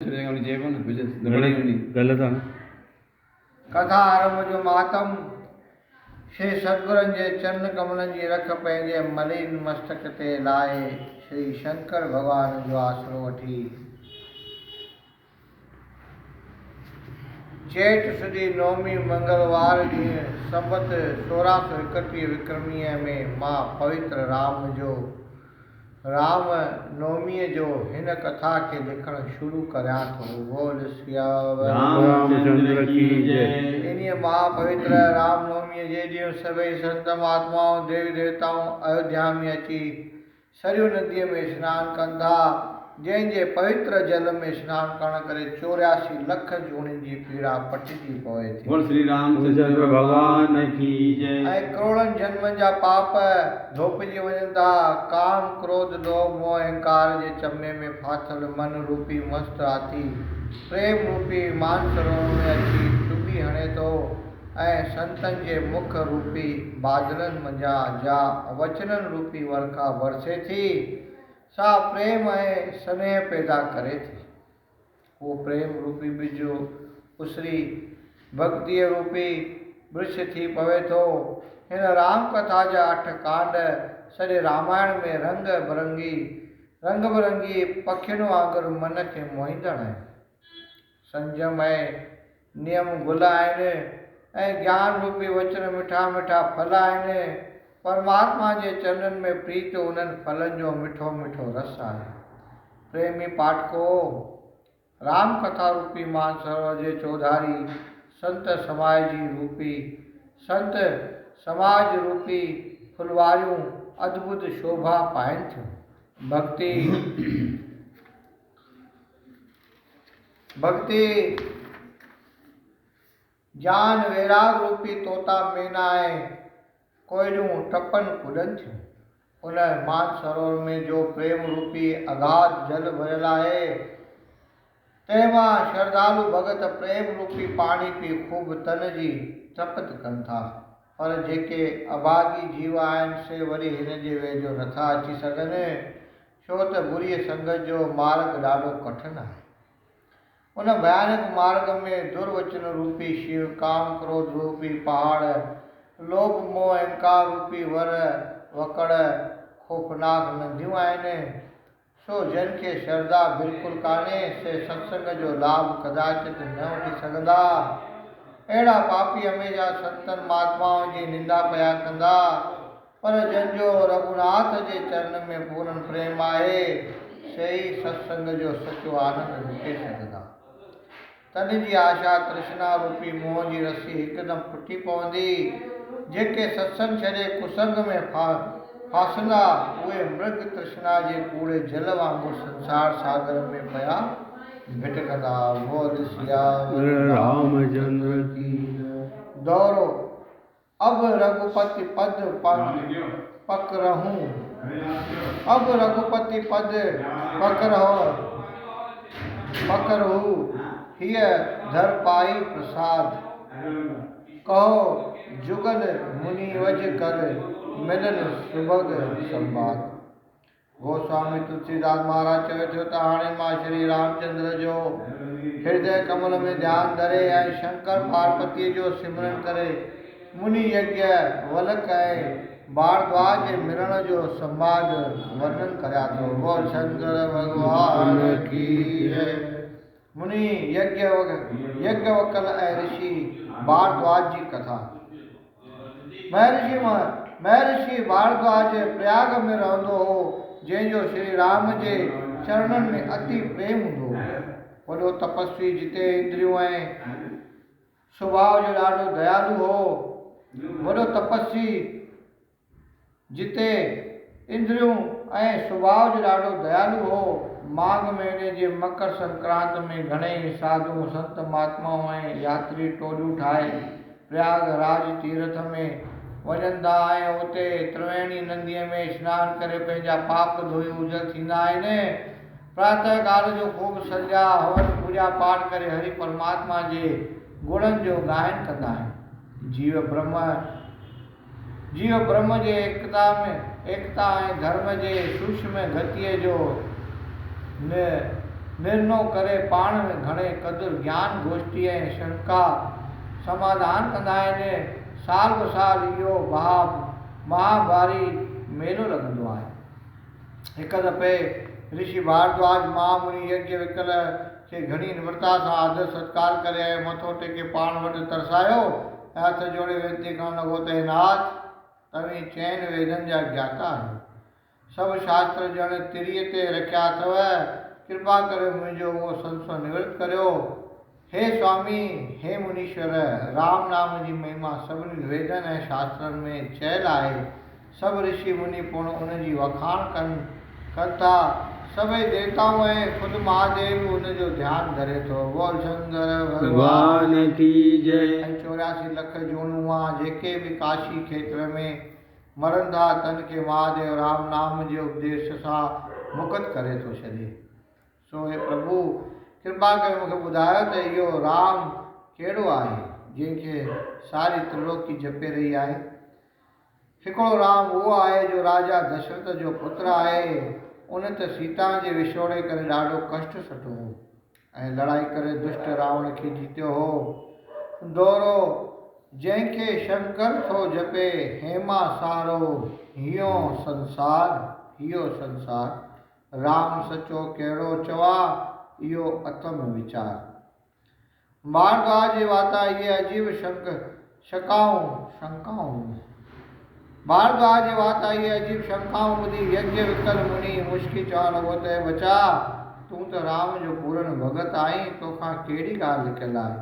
गलत आहे कथा आरंभ जो मातम श्री सतगुरन जे चरण कमलन जी रख पंहिंजे मलिन मस्तक ते लाए श्री शंकर भगवान जो आसरो वठी चेट सुदी नौमी मंगलवार ॾींहुं संबत 1631 विक्रमीअ में मां पवित्र राम नवमी जो हिन कथा के लिखण शुरू करियां थो। बोल सियावर रामचंद्र की जय। इन महापवित्र राम नवमी जे ॾींहुं सभई संत महात्माओं देवी देवताओं अयोध्या में अची सरयू नदीअ में स्नान कनि था, जंहिंजे पवित्र जल में स्नान करण करे 84 लख जूणिन जी पीड़ा पटिजी पवे थी। बोल श्री रामचंद्र भगवान की जय। ऐं करोड़नि जन्मनि जा पाप धोपिजी वञनि था। काम क्रोध लोभ मोह अहंकार जे चमे में फाथल मन रूपी मस्त हाथी प्रेम रूपी मानसरोवर में अची चुभी हणे थो ऐं संतनि जे मुख रूपी बादलनि मंझा जा वचननि रूपी वर्खा बरसे थी। सा प्रेम ऐं स्नेह पैदा करे थी। वो प्रेम रूपी बिज उसरी भक्ति रूपी वृक्ष थी पवे थो। हिन राम कथा जा 8 कांड सॼे रामायण में रंग बिरंगी पखियुनि वांगुरु मन खे मोहींदड़ आहिनि। संयम ऐं नियम गुल आहिनि ऐं ज्ञान रूपी वचन मिठा मिठा फल आहिनि। परमात्मा जे चरणनि में प्रीत उन्हनि फलनि जो मिठो मिठो रस आहे। प्रेमी पाठको, राम कथा रूपी मानसरोवर जे चौधारी संत समाज रूपी फुलवारियूं अद्भुत शोभा पाइनि थियूं। भक्ति ज्ञान वैराग रूपी तोता मैना ऐं कोयलियूं टपनि कुॾनि थियूं। उन मानसरोवर में जो प्रेम रूपी अगाध जल भरियल आहे, तंहिंमां श्रद्धालु भगत प्रेम रूपी पाणी पी खूब तन जी तपत कनि था। पर जेके अभागी जीव आहिनि से वरी हिन जे वेझो नथा अची सघनि, छो त बुरी संगत जो मार्ग ॾाढो कठिन आहे। उन भयानक मार्ग में दुर्वचन रूपी शिव, काम क्रोध रूपी पहाड़, लोभ मोह अहंकार रूपी वर वकड़ खौफनाक नदियूं आहिनि। सो जन खे श्रद्धा बिल्कुलु कान्हे से सत्संग जो लाभ कदाचित न वठी सघंदा। अहिड़ा पापी हमेशा संतनि महात्माओं जी निंदा पिया कंदा, पर जंहिंजो रघुनाथ जे चरण में पूर्ण प्रेम आहे से ई सत्संग जो सचो आनंद लुटे सघंदा। तन जी आशा तृष्णा रूपी मोह जी रस्सी हिकदमि फुटी पवंदी। जेके सत्संग छॾे कुसंग में फासंदा उहे मृग तृष्णा जे कूड़े जल वांगुरु संसार सागर में पिया भिटकंदा। बोल सियावर रामचंद्र की दौरो अब रघुपति पद पकरहूं, अब रघुपति पद पकरहूं हिय धर पाई प्रसाद। कहो जुगल मुनि वज कर मिलन सुभग संवाद। गोस्वामी तुलसीदास महाराज चवे थो त हाणे मां श्री रामचंद्र जो हृदय कमल में ध्यान धरे ऐं शंकर पार्वतीअ जो सिमरन करे मुनि यज्ञ वलक ऐं भारद्वाज मिलण जो संवाद वर्णन करिया थो। बोल शंकर भगवान की जय। मुनि यज्ञ वकल ऐं ऋषि भारद्वाज जी कथा। महर्षि भारद्वाज प्रयाग में रहंदो हो, जंहिंजो श्री राम जे चरणनि में अति प्रेम हूंदो हो। वॾो तपस्वी जिते इंद्रियूं ऐं स्वभाव जो ॾाढो दयालु हो। वॾो तपस्वी जिते इंद्रियूं ऐं स्वभाव जो ॾाढो दयालु हो। माघ महीने जे मकर संक्रांत में घणेई साधु संत महात्माओं ऐं यात्री टोलियूं ठाहे प्रयागराज तीर्थ में वञनि था ऐं उते त्रिवेणी नदीअ में स्नान करे पंहिंजा पाप धोई उजर थींदा आहिनि। प्रातः काल जो खूब संध्या हवन पूजा पाठ करे हरि परमात्मा जे गुणनि जो गायन कंदा आहिनि। जीव ब्रह्म जे एकता ऐं धर्म जे सूक्ष्म गतिअ जो निर्णय करे पाण में घणे कदुर ज्ञान गोष्ठी ऐं शंका समाधान कंदा आहिनि। साल ब साल इहो महाभारी मेलो लॻंदो आहे। हिकु दफ़े ऋषि भारद्वाज महामुनि यज्ञ विकल खे घणी निम्रता सां आदर सत्कार करे ऐं मथो टेके पाण वटि तरसायो ऐं हथ जोड़े वेनती करणु लॻो त हे नाथ, तव्हीं चइनि वेदनि जा ज्ञाता आहियो, सभु शास्त्र ॼण तिरीअ ते रखिया अथव, कृपा करे मुंहिंजो उहो संशय निवृत्त करियो। हे स्वामी, हे मुनीश्वर, राम नाम जी महिमा सभिनी वेदनि ऐं शास्त्रनि में चयल आहे। सभु ऋषि मुनि पुण उन जी वखाण कनि था। सभई देवताऊं ऐं ख़ुदि महादेव उन जो ध्यानु धरे थो। बोल शंकर भगवान की जय। ऐं 84 लख जूणुआ जेके बि काशी खेत्र में मरनि था, तन खे महादेव राम नाम जे उपदेश सां मुक्त करे थो छॾे। सो हे प्रभु, कृपा करे मूंखे ॿुधायो त इहो राम कहिड़ो आहे जंहिंखे सारी त्रिलोकी जपे रही आहे। हिकिड़ो राम उहो आहे जो राजा दशरथ जो पुत्र आहे। उन त सीता जे विछोड़े करे ॾाढो कष्ट सठो हो ऐं लड़ाई करे दुष्ट रावण खे जीतियो हो। दोरो जंहिंखे शंकर थो जपे, हेमा सारो हियो संसार। राम सचो कहिड़ो चवा, इहो अथम वीचार। भारद्वाज जे वाता इहे अजीब शंकाऊं ॿुधी यज्ञ विकल मुनि मुश्की चवणु लॻो त हे बचा, तूं त राम जो पूर्ण भगत आहीं, तोखां कहिड़ी ॻाल्हि लिकियलु आहे,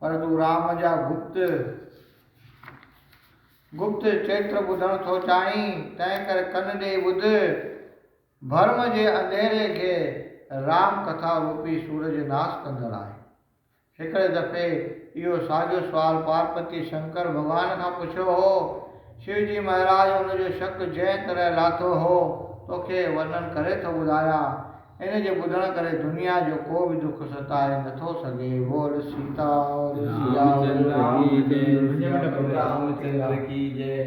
पर तूं राम जा गुप्त चरित्र ॿुधणु थो चाहीं, तंहिं करे कन ॾेई ॿुध। भर्म जे अंधेरे खे राम कथा रूपी सूरज नाश कंदड़ आहे। हिकिड़े दफ़े इहो साॻियो सुवाल पार्वती शंकर भॻवान खां पुछियो हो। शिव जी महाराज हुनजो शक जंहिं तरह लाथो हो, तोखे वर्णन करे थो ॿुधायां। इन जे ॿुधण करे दुनिया जो को बि दुख सताए नथो सघे। बोल सीता रामचंद्र की जय।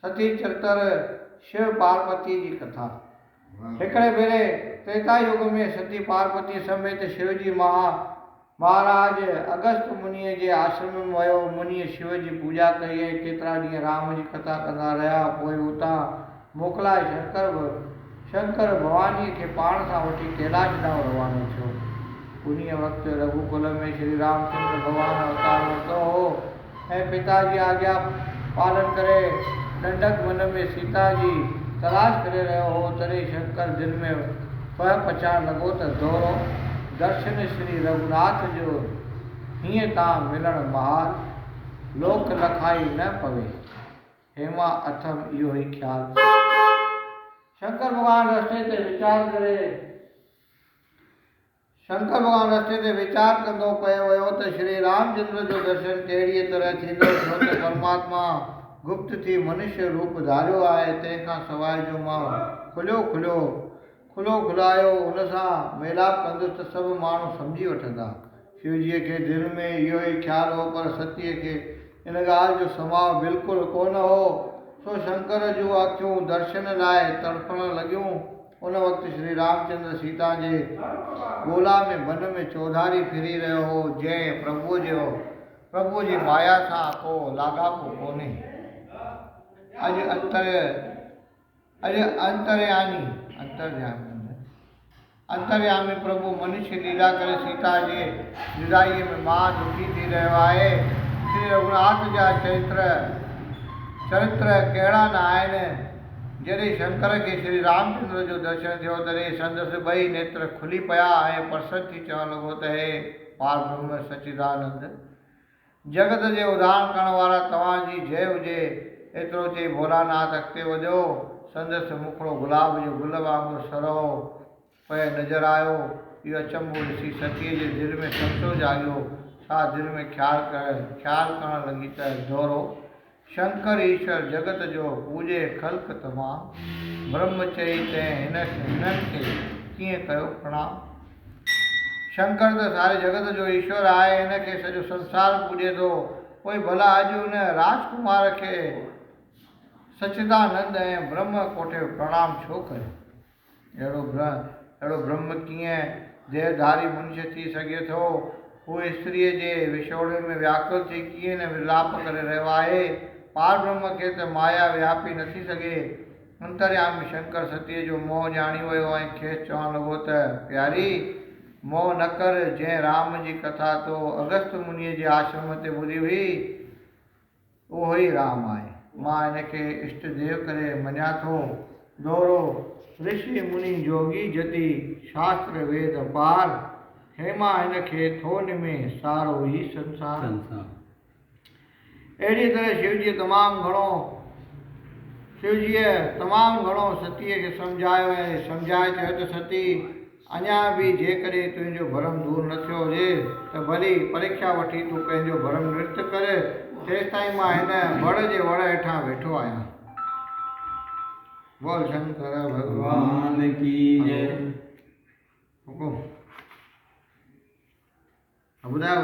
सती चरित्र शिव पार्वती जी कथा। हिकिड़े भेरे त्रेता युग में सती पार्वती समेत शिवजी महाराज अगस्त मुनीअ जे आश्रम में वियो। मुनीअ शिव जी पूजा कई ऐं केतिरा ॾींहं राम जी कथा कंदा रहिया। पोइ उतां मोकिलाए शंकर भवानीअ खे पाण सां वठी कैलाश ॾांहुं रवानो थियो। उन वक़्तु रघुकुल में श्री रामचंद्र भॻवान अवतार वरितो हो ऐं पिता जी आज्ञा पालन करे नंढक वन में सीता जी तलाश करे रहियो हो। तॾहिं शंकर दिलि में पहचान लॻो त दोरो दर्शन श्री रघुनाथ जो हीअं तां मिलण महाल, लोक लखाई न पवे, हेमा अथम इहो ई ख़्याल। शंकर भॻवान रस्ते ते वीचार कंदो पियो वियो त श्री रामचंद्र जो दर्शन कहिड़ीअ तरह थींदो, छो त परमात्मा गुप्त थी मनुष्य रूप धारियो आहे। तंहिंखां सवाइ जो मां खुलायो उन सां मेलाप कंदुसि त सभु माण्हू सम्झी वठंदा। शिवजीअ खे दिलि में इहो ई ख़्यालु हो, पर सतीअ खे इन ॻाल्हि जो समाव बिल्कुलु कोन हो। सो शंकर जूं अखियूं दर्शन लाइ तड़पण लॻियूं। उन वक़्तु श्री रामचंद्र सीता जे ॻोल्हा में वन में चौधारी फिरी रहियो हो, जंहिं प्रभुअ जी माया सां को लाॻापो कोन्हे। अंतर्यामी प्रभु मनुष्य लीला करे सीता जे जुदाईअ में मां दुखी थी रहियो आहे। श्री रघुनाथ जा चरित्र कहिड़ा न आहिनि। जॾहिं शंकर खे श्री रामचंद्र जो दर्शन थियो, तॾहिं संदसि ॿई नेत्र खुली पिया ऐं प्रसन्न थी चवणु लॻो त हे पार ब्रह्म सच्चिदानंद, जगत जे उद्धार करण वारा तव्हांजी जय हुजे। एतिरो चई भोलानाथ अॻिते वधियो। संदसि मुखड़ो गुलाब जो गुल वांगुरु सरो पियो नज़र आयो। इहो अचंभो ॾिसी सतीअ जे दिलि में संशय जाॻियो। छा दिलि में ख़्यालु करणु लॻी त दोरो शंकर ईश्वर जगत जो पूॼे ख़ल्क़ तमाम, ब्रह्म चई तंहिं हिननि खे कीअं कयो प्रणाम। शंकर तो सारे जगत जो ईश्वर आहे, इनखे सॼो संसार पूॼे थो। कोई भला अॼु उन राजकुमार खे सच्चिदानंद ऐं ब्रह्म कोठे प्रणाम छो करे? अहिड़ो ब्रह्म कीअं देहधारी मनुष्य थी सघे थो? उहे स्त्रीअ जे विछोड़े में व्याकुल थी कीअं न विलाप करे रहियो आहे। पार ब्रह्म खे त माया व्यापी न थी सघे। अंतर्यामी शंकर सतीअ जो मोह ॼाणी वियो ऐं खेसि चवणु लॻो त प्यारी, मोह न कर। जंहिं राम जी कथा तो अगस्त मुनीअ जे आश्रम ते ॿुधी हुई, उहो ई राम आहे। मां इनखे इष्ट देव करे मञा थो। दोहरो ऋषि मुनि जोगी जति, शास्त्र वेद पार। हेमा इनखे थोन में सारो ही संसार। अहिड़ी तरह शिवजीअ तमामु घणो सतीअ खे सम्झायो ऐं सम्झाए चयो त सती, अञा बि जेकॾहिं तुंहिंजो भरम दूर न थियो हुजे त भली परीक्षा वठी तूं पंहिंजो भरम नृत्य कर। तेसिताईं मां हिन वड़ जे वड़ हेठां वेठो आहियां। बोल शंकर भगवान की जय। हुकुम ॿुधायो